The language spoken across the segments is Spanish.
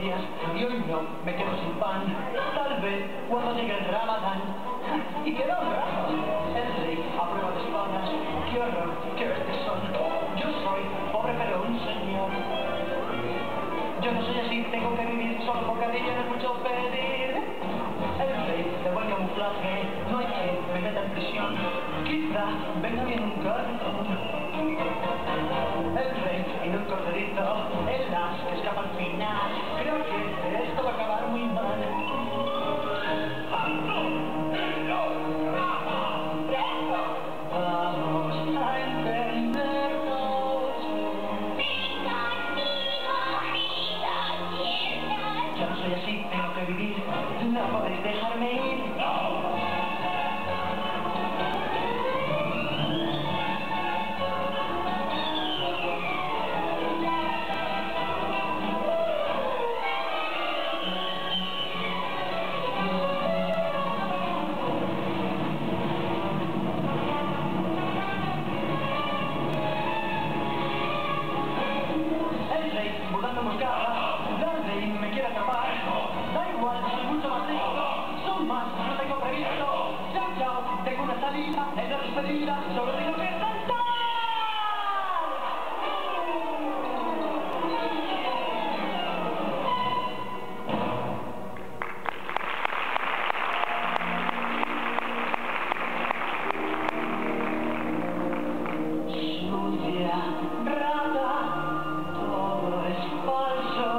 días y hoy no, me quedo sin pan. Tal vez cuando llegue el Ramadán. Y queda un rato. El rey a prueba de espadas. ¡Qué horror! ¡Qué bestias son! Yo soy pobre pero un señor. Yo no soy así, tengo que vivir solo bocadillo, no es mucho pedir. El rey de buen camuflaje, no hay que me meta en prisión. Quizá venga bien un cartón. El rey y un corderito, el as que escapa al final. Creo que esto va a acabar muy mal. Vamos a entendernos. Yo no soy así, tengo que vivir. No podéis dejarme ir. Me quiere atrapar, da igual, soy mucho más listo, son más, no tengo previsto, chao, chao, tengo una salida, es la despedida, solo tengo que saltar. Sucia, rata, todo es falso.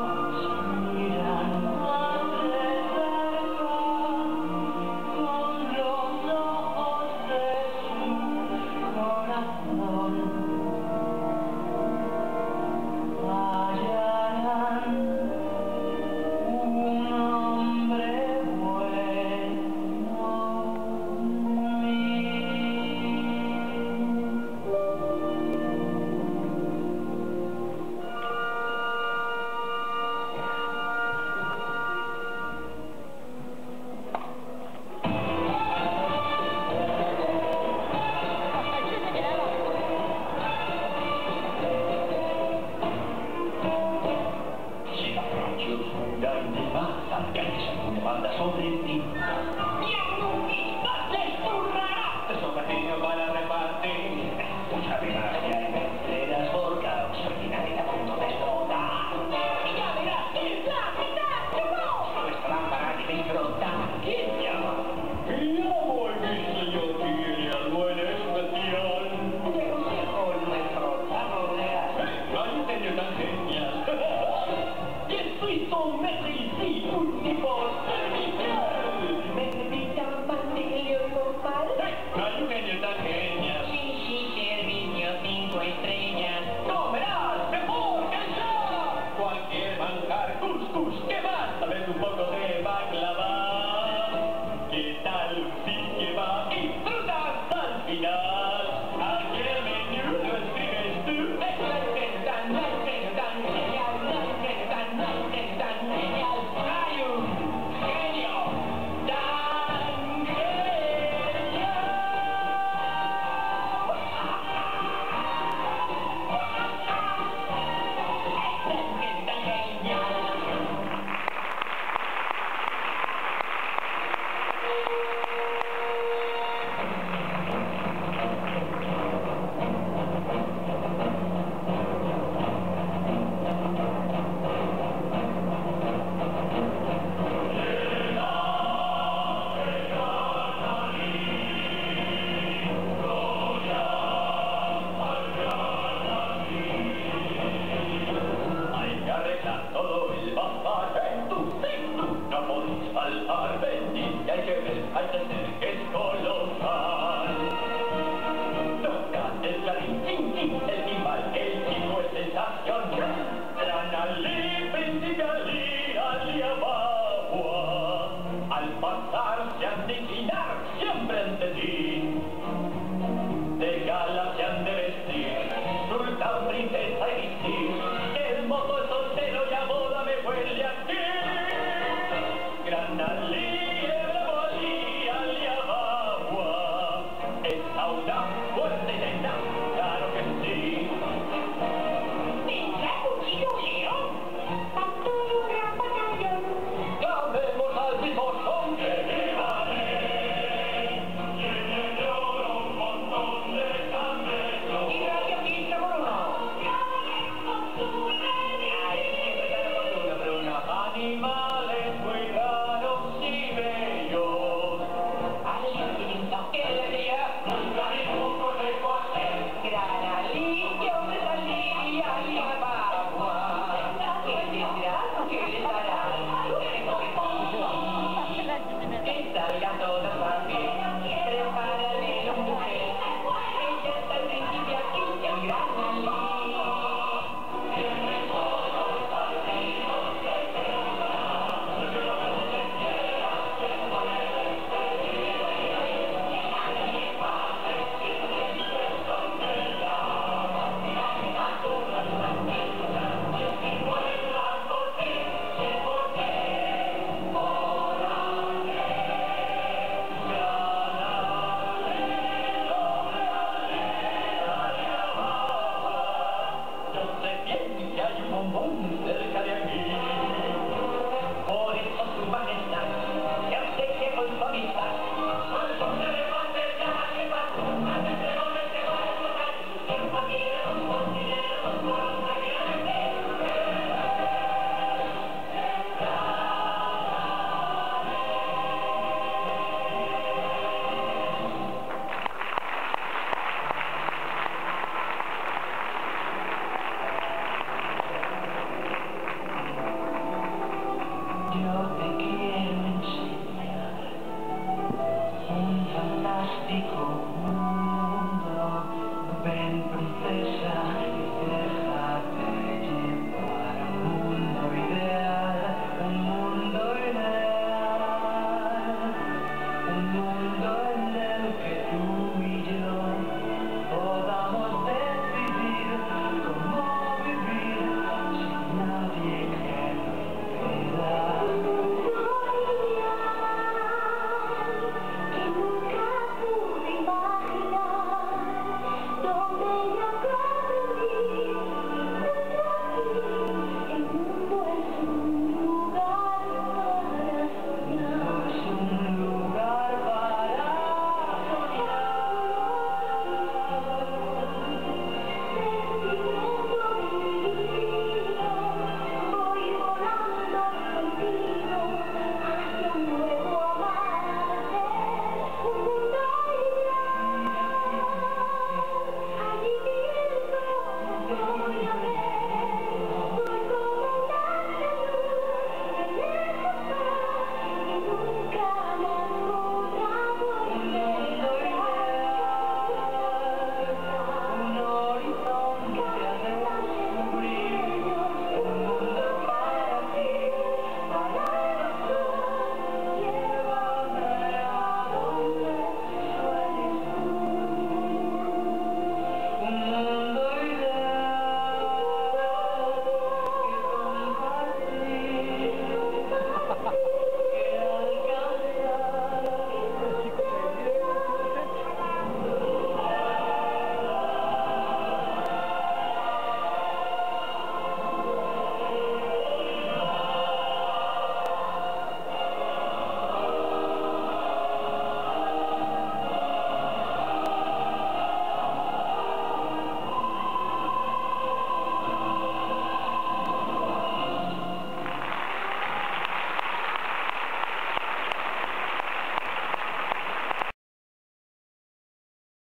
Sobre ti. Te sobrevivo para repartir. Mucha primaria y vencerás por caos. Ordinaria a punto de explotar. Y ya verás que es la mitad de vos. No es trampa ni me frota. ¿Quién llama? Llamo a mi señor tiene algo en especial. Te aconsejo nuestro carro real. No hay un genio tan genial. ¡Que soy tu matriz! Un tipo no hay un genio tan genial. Sí, servicio 5 estrellas. ¡Comerás mejor que yo! Cualquier manjar, cuscús, ¿qué más? Tal vez un poco de baklava. ¿Qué tal si que va y frutas al final? Aquí el menú lo escribes tú. No hay un genio tan genial. No hay un genio tan genial. Hay un genio tan genial. Hay que hacer que es colosal. Toca el clarín, chin, chin, el timbal, el chico es sensación. Tranalí, principalí, aliabagua. Al pasar se han de inclinar siempre ante ti. De gala se han de vestir, sultán, princesa y visir. El mozo es soltero y a boda me huele aquí. Granalí. Down.